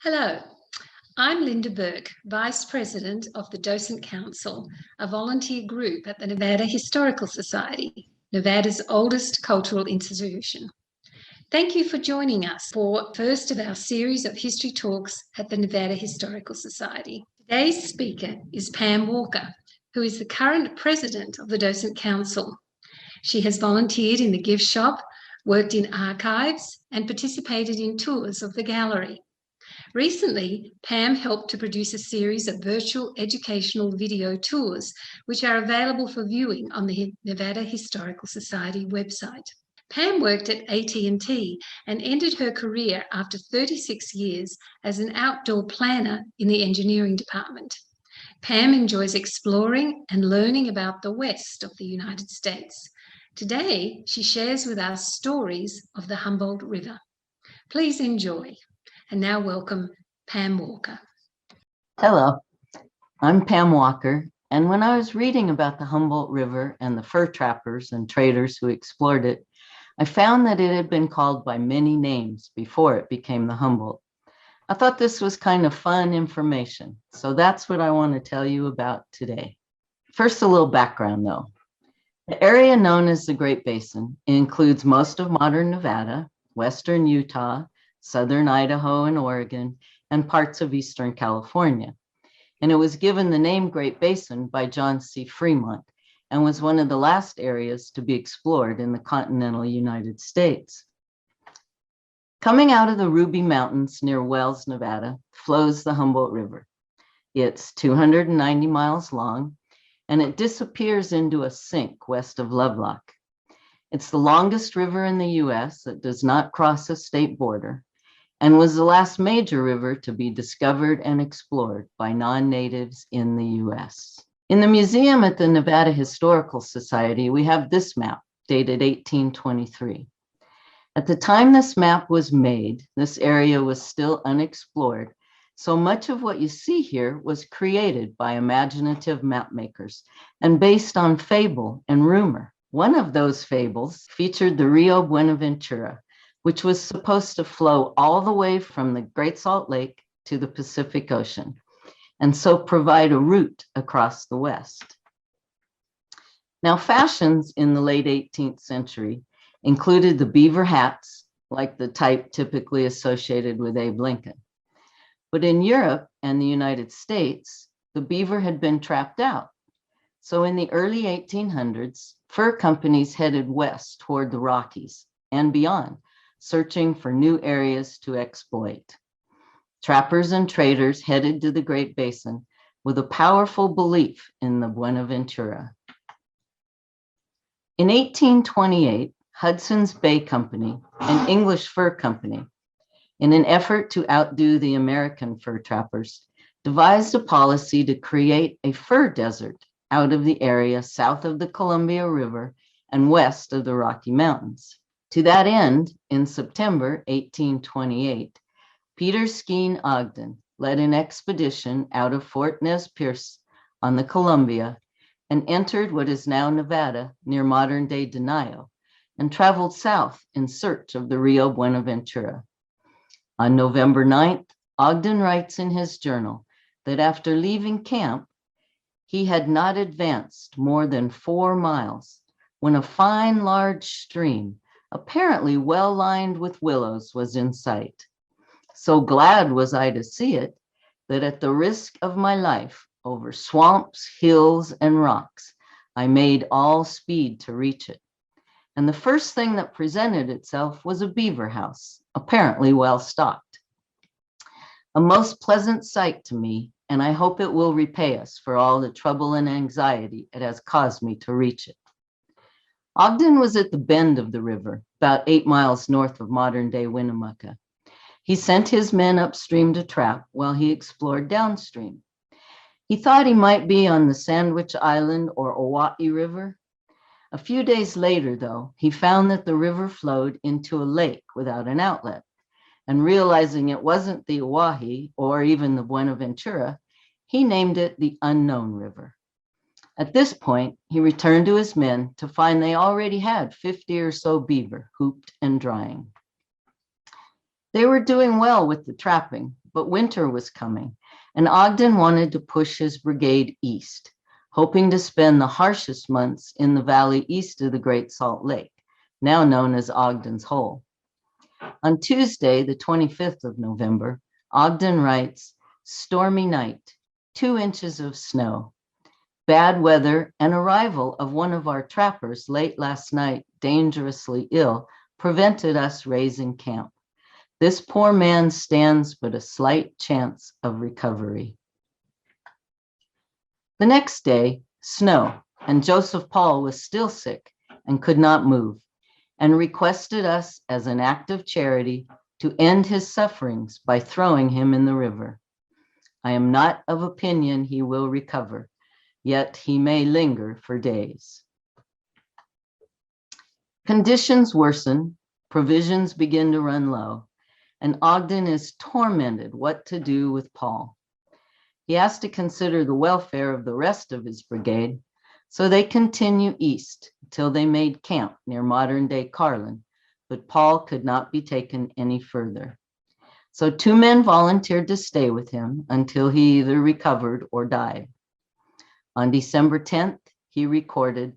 Hello, I'm Linda Burke, Vice President of the Docent Council, a volunteer group at the Nevada Historical Society, Nevada's oldest cultural institution. Thank you for joining us for the first of our series of history talks at the Nevada Historical Society. Today's speaker is Pam Walker, who is the current president of the Docent Council. She has volunteered in the gift shop, worked in archives, and participated in tours of the gallery. Recently, Pam helped to produce a series of virtual educational video tours, which are available for viewing on the Nevada Historical Society website. Pam worked at AT&T and ended her career after 36 years as an outdoor planner in the engineering department. Pam enjoys exploring and learning about the West of the United States. Today, she shares with us stories of the Humboldt River. Please enjoy. And now welcome Pam Walker. Hello, I'm Pam Walker, and when I was reading about the Humboldt River and the fur trappers and traders who explored it, I found that it had been called by many names before it became the Humboldt. I thought this was kind of fun information, so that's what I want to tell you about today. First, a little background though. The area known as the Great Basin includes most of modern Nevada, western Utah, southern Idaho and Oregon, and parts of eastern California. And it was given the name Great Basin by John C. Fremont and was one of the last areas to be explored in the continental United States. Coming out of the Ruby Mountains near Wells, Nevada, flows the Humboldt River. It's 290 miles long, and it disappears into a sink west of Lovelock. It's the longest river in the US that does not cross a state border, and was the last major river to be discovered and explored by non-natives in the US. In the museum at the Nevada Historical Society, we have this map dated 1823. At the time this map was made, this area was still unexplored, so much of what you see here was created by imaginative map makers and based on fable and rumor. One of those fables featured the Rio Buenaventura, which was supposed to flow all the way from the Great Salt Lake to the Pacific Ocean, and so provide a route across the West. Now, fashions in the late 18th century included the beaver hats, like the type typically associated with Abe Lincoln. But in Europe and the United States, the beaver had been trapped out. So in the early 1800s, fur companies headed west toward the Rockies and beyond, searching for new areas to exploit. Trappers and traders headed to the Great Basin with a powerful belief in the Buenaventura. In 1828, Hudson's Bay Company, an English fur company, in an effort to outdo the American fur trappers, devised a policy to create a fur desert out of the area south of the Columbia River and west of the Rocky Mountains. To that end, in September 1828, Peter Skene Ogden led an expedition out of Fort Nez Perce on the Columbia and entered what is now Nevada near modern-day Denio and traveled south in search of the Rio Buenaventura. On November 9th, Ogden writes in his journal that after leaving camp, he had not advanced more than 4 miles when a fine large stream, apparently well lined with willows, was in sight. So glad was I to see it that at the risk of my life over swamps, hills, and rocks, I made all speed to reach it. And the first thing that presented itself was a beaver house, apparently well stocked. A most pleasant sight to me, and I hope it will repay us for all the trouble and anxiety it has caused me to reach it. Ogden was at the bend of the river, about 8 miles north of modern-day Winnemucca. He sent his men upstream to trap while he explored downstream. He thought he might be on the Sandwich Island or Oahe River. A few days later, though, he found that the river flowed into a lake without an outlet, and realizing it wasn't the Oahe or even the Buenaventura, he named it the Unknown River. At this point, he returned to his men to find they already had 50 or so beaver hooped and drying. They were doing well with the trapping, but winter was coming, and Ogden wanted to push his brigade east, hoping to spend the harshest months in the valley east of the Great Salt Lake, now known as Ogden's Hole. On Tuesday, the 25th of November, Ogden writes, "Stormy night, 2 inches of snow. Bad weather and arrival of one of our trappers late last night, dangerously ill, prevented us raising camp. This poor man stands but a slight chance of recovery." The next day, snow, and Joseph Paul was still sick and could not move, and requested us as an act of charity to end his sufferings by throwing him in the river. I am not of opinion he will recover, yet he may linger for days. Conditions worsen, provisions begin to run low, and Ogden is tormented what to do with Paul. He has to consider the welfare of the rest of his brigade, so they continue east till they made camp near modern-day Carlin, but Paul could not be taken any further. So 2 men volunteered to stay with him until he either recovered or died. On December 10th, he recorded,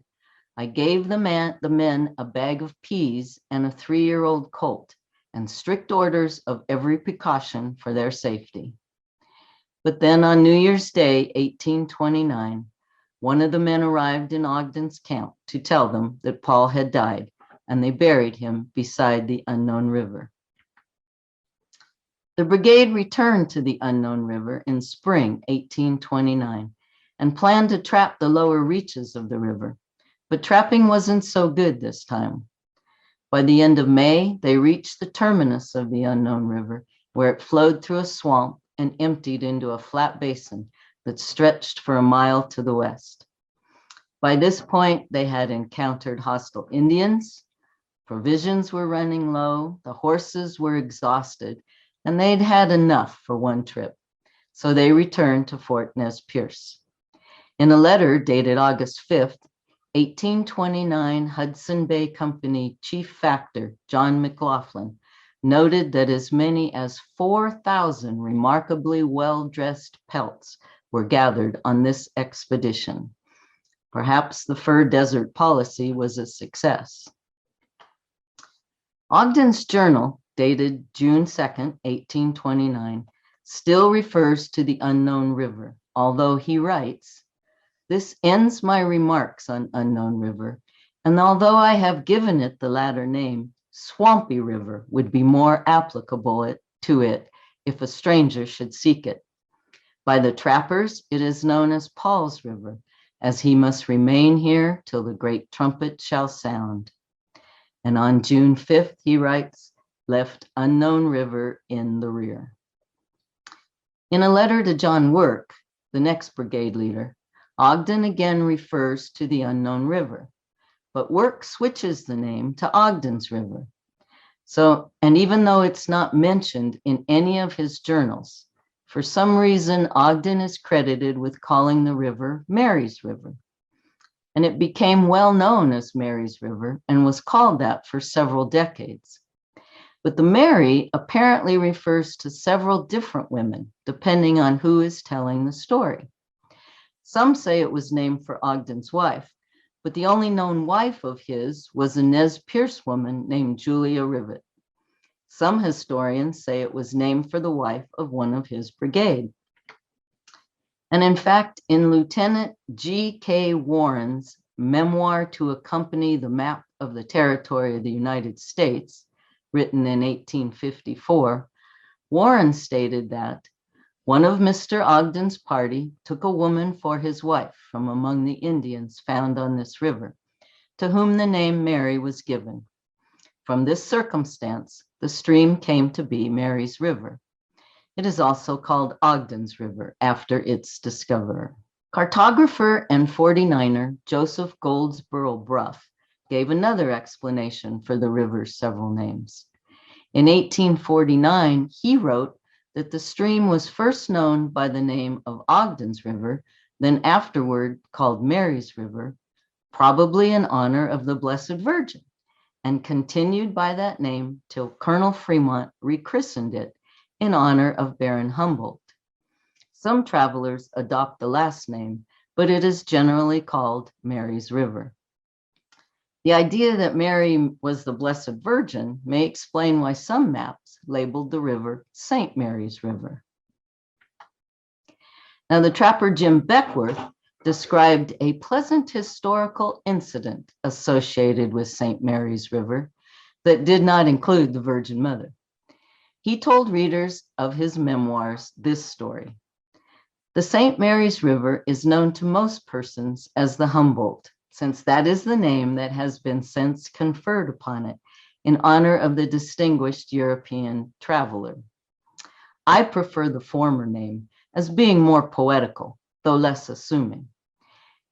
"I gave the men a bag of peas and a 3-year-old colt, and strict orders of every precaution for their safety." But then on New Year's Day, 1829, one of the men arrived in Ogden's camp to tell them that Paul had died, and they buried him beside the unknown river. The brigade returned to the unknown river in spring 1829 and planned to trap the lower reaches of the river, but trapping wasn't so good this time. By the end of May, they reached the terminus of the unknown river, where it flowed through a swamp and emptied into a flat basin that stretched for a mile to the west. By this point, they had encountered hostile Indians, provisions were running low, the horses were exhausted, and they'd had enough for one trip. So they returned to Fort Nez Perce. In a letter dated August 5th, 1829, Hudson Bay Company Chief Factor John McLaughlin noted that as many as 4,000 remarkably well-dressed pelts were gathered on this expedition. Perhaps the fur desert policy was a success. Ogden's journal, dated June 2nd, 1829, still refers to the unknown river, although he writes, "This ends my remarks on unknown river, and although I have given it the latter name, Swampy River would be more applicable to it if a stranger should seek it. By the trappers, it is known as Paul's River, as he must remain here till the great trumpet shall sound." And on June 5th, he writes, "Left unknown river in the rear." In a letter to John Work, the next brigade leader, Ogden again refers to the unknown river, but Work switches the name to Ogden's River. And even though it's not mentioned in any of his journals, for some reason, Ogden is credited with calling the river Mary's River. And it became well known as Mary's River and was called that for several decades. But the Mary apparently refers to several different women, depending on who is telling the story. Some say it was named for Ogden's wife, but the only known wife of his was a Nez Perce woman named Julia Rivet. Some historians say it was named for the wife of one of his brigade. And in fact, in Lieutenant G.K. Warren's memoir to accompany the map of the territory of the United States, written in 1854, Warren stated that one of Mr. Ogden's party took a woman for his wife from among the Indians found on this river, to whom the name Mary was given. From this circumstance, the stream came to be Mary's River. It is also called Ogden's River after its discoverer. Cartographer and 49er Joseph Goldsboro Bruff gave another explanation for the river's several names. In 1849, he wrote that the stream was first known by the name of Ogden's River, then afterward called Mary's River, probably in honor of the Blessed Virgin, and continued by that name till Colonel Fremont rechristened it in honor of Baron Humboldt. Some travelers adopt the last name, but it is generally called Mary's River. The idea that Mary was the Blessed Virgin may explain why some maps labeled the river St. Mary's River. Now, the trapper Jim Beckworth described a pleasant historical incident associated with St. Mary's River that did not include the Virgin Mother. He told readers of his memoirs this story. The St. Mary's River is known to most persons as the Humboldt, since that is the name that has been since conferred upon it in honor of the distinguished European traveler. I prefer the former name as being more poetical, though less assuming.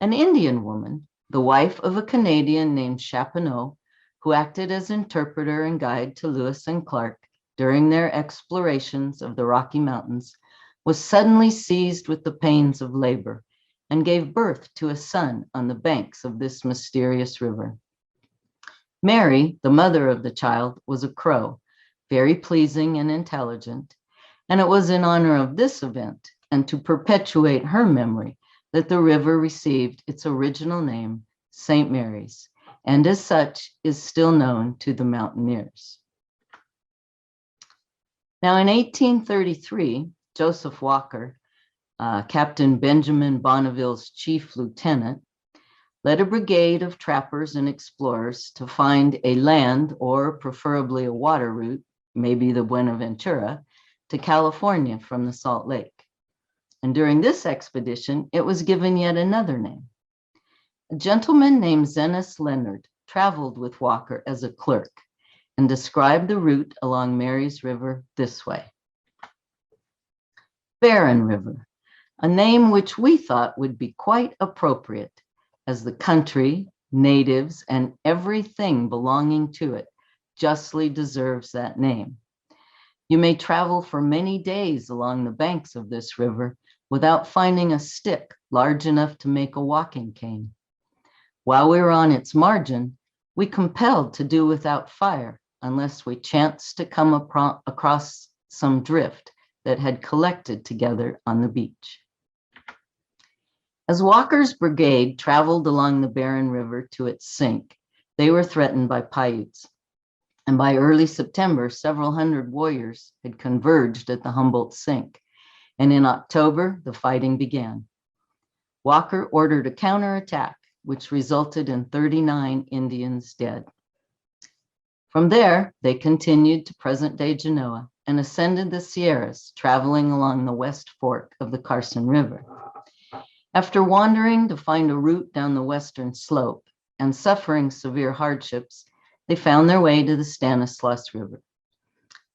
An Indian woman, the wife of a Canadian named Chapineau, who acted as interpreter and guide to Lewis and Clark during their explorations of the Rocky Mountains, was suddenly seized with the pains of labor and gave birth to a son on the banks of this mysterious river. Mary, the mother of the child, was a Crow, very pleasing and intelligent, and it was in honor of this event and to perpetuate her memory that the river received its original name, St. Mary's, and as such is still known to the mountaineers. Now, in 1833, Joseph Walker, Captain Benjamin Bonneville's chief lieutenant, led a brigade of trappers and explorers to find a land, or preferably a water route, maybe the Buenaventura, to California from the Salt Lake. And during this expedition, it was given yet another name. A gentleman named Zenas Leonard traveled with Walker as a clerk and described the route along Mary's River this way. Barren River, a name which we thought would be quite appropriate, as the country, natives, and everything belonging to it justly deserves that name. You may travel for many days along the banks of this river without finding a stick large enough to make a walking cane. While we were on its margin, we compelled to do without fire unless we chanced to come across some drift that had collected together on the beach. As Walker's brigade traveled along the Barren River to its sink, they were threatened by Paiutes. And by early September, several hundred warriors had converged at the Humboldt Sink. And in October, the fighting began. Walker ordered a counterattack, which resulted in 39 Indians dead. From there, they continued to present-day Genoa and ascended the Sierras, traveling along the west fork of the Carson River. After wandering to find a route down the western slope and suffering severe hardships, they found their way to the Stanislaus River.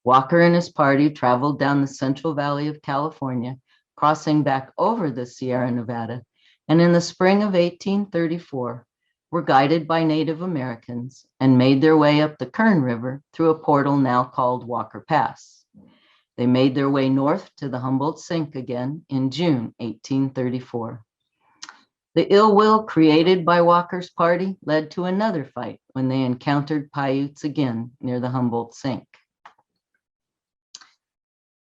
Walker and his party traveled down the Central Valley of California, crossing back over the Sierra Nevada, and in the spring of 1834, were guided by Native Americans and made their way up the Kern River through a portal now called Walker Pass. They made their way north to the Humboldt Sink again in June 1834. The ill will created by Walker's party led to another fight when they encountered Paiutes again near the Humboldt Sink.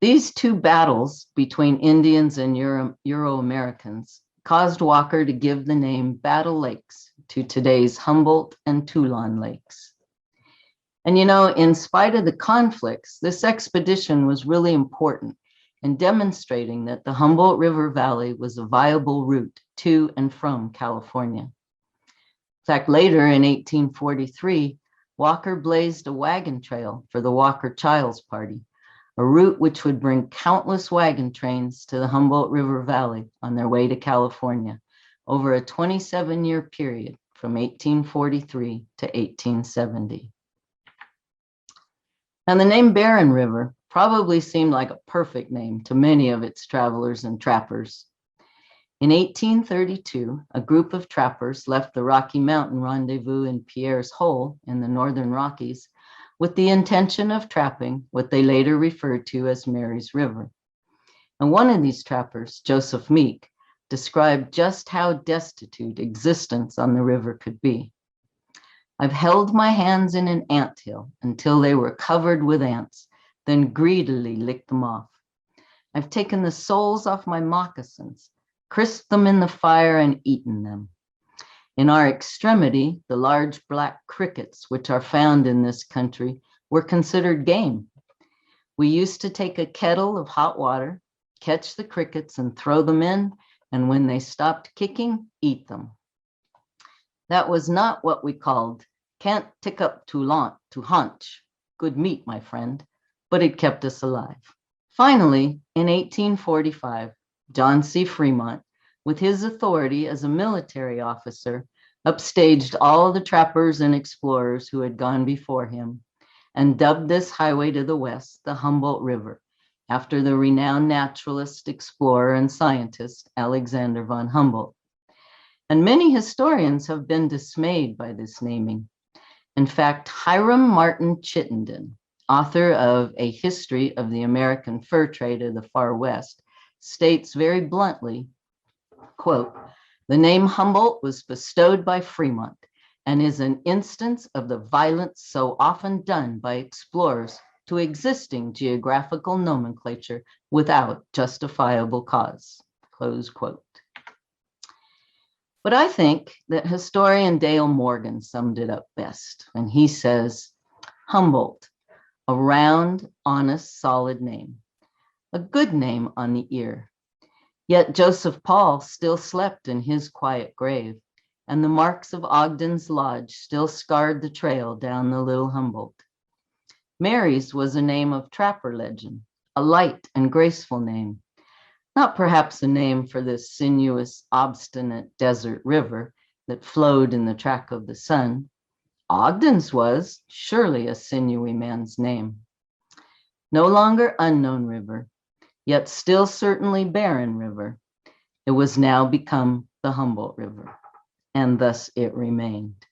These two battles between Indians and Euro-Americans caused Walker to give the name Battle Lakes to today's Humboldt and Teulon Lakes. And you know, in spite of the conflicts, this expedition was really important in demonstrating that the Humboldt River Valley was a viable route to and from California. In fact, later in 1843, Walker blazed a wagon trail for the Walker-Childs Party, a route which would bring countless wagon trains to the Humboldt River Valley on their way to California over a 27-year period from 1843 to 1870. And the name Barren River probably seemed like a perfect name to many of its travelers and trappers. In 1832, a group of trappers left the Rocky Mountain rendezvous in Pierre's Hole in the northern Rockies with the intention of trapping what they later referred to as Mary's River. And one of these trappers, Joseph Meek, described just how destitute existence on the river could be. "I've held my hands in an anthill until they were covered with ants, then greedily licked them off. I've taken the soles off my moccasins, crisped them in the fire, and eaten them. In our extremity, the large black crickets, which are found in this country, were considered game. We used to take a kettle of hot water, catch the crickets and throw them in, and when they stopped kicking, eat them. That was not what we called can't tick up to haunch. Good meat, my friend, but it kept us alive. Finally, in 1845, John C. Fremont, with his authority as a military officer, upstaged all the trappers and explorers who had gone before him and dubbed this highway to the west the Humboldt River, after the renowned naturalist, explorer, and scientist Alexander von Humboldt. And many historians have been dismayed by this naming. In fact, Hiram Martin Chittenden, author of A History of the American Fur Trade of the Far West, states very bluntly, quote, "The name Humboldt was bestowed by Fremont and is an instance of the violence so often done by explorers to existing geographical nomenclature without justifiable cause," close quote. But I think that historian Dale Morgan summed it up best when he says, Humboldt, a round, honest, solid name, a good name on the ear. Yet Joseph Paul still slept in his quiet grave, and the marks of Ogden's lodge still scarred the trail down the Little Humboldt. Mary's was a name of trapper legend, a light and graceful name, not perhaps a name for this sinuous, obstinate desert river that flowed in the track of the sun. Ogden's was surely a sinewy man's name. No longer unknown river, yet still certainly barren river. It was now become the Humboldt River, and thus it remained.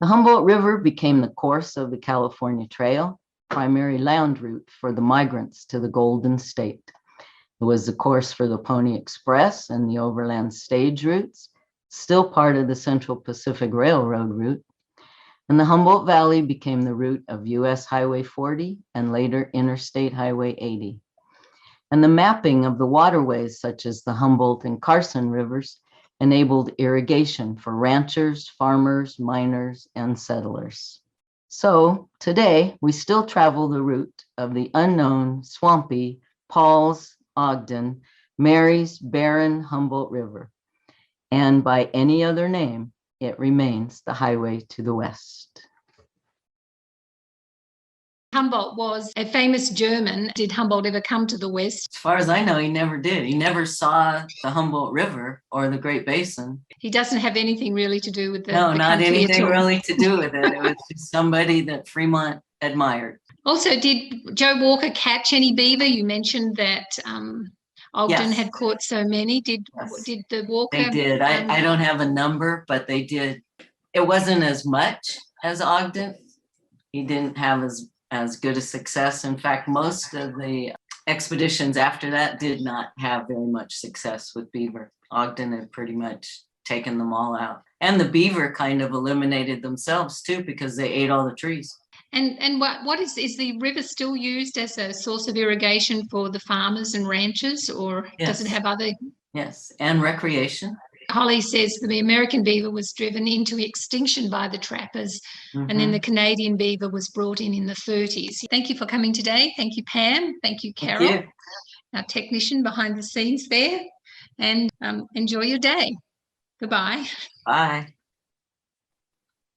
The Humboldt River became the course of the California Trail, primary land route for the migrants to the Golden State. It was the course for the Pony Express and the overland stage routes, still part of the Central Pacific Railroad route. And the Humboldt Valley became the route of US Highway 40 and later Interstate Highway 80. And the mapping of the waterways such as the Humboldt and Carson rivers enabled irrigation for ranchers, farmers, miners, and settlers. So today we still travel the route of the unknown, swampy, Paul's, Ogden, Mary's, barren Humboldt River. And by any other name, it remains the highway to the west. Humboldt was a famous German. Did Humboldt ever come to the west? As far as I know, he never did. He never saw the Humboldt River or the Great Basin. He doesn't have anything really to do with the No, the not country anything at all. really to do with it. It was just somebody that Fremont admired. Also, did Joe Walker catch any beaver? You mentioned that Ogden Yes. had caught so many. Did the Walker? They did. I don't have a number, but they did. It wasn't as much as Ogden. He didn't have as good a success. In fact, most of the expeditions after that did not have very much success with beaver. Ogden had pretty much taken them all out. And the beaver kind of eliminated themselves too, because they ate all the trees. And what is the river still used as a source of irrigation for the farmers and ranchers, or does it have other? Yes, and recreation. Holly says the American beaver was driven into extinction by the trappers, and then the Canadian beaver was brought in the 30s. Thank you for coming today. Thank you, Pam. Thank you, Carol, Thank you. Our technician behind the scenes there, and enjoy your day. Goodbye. Bye.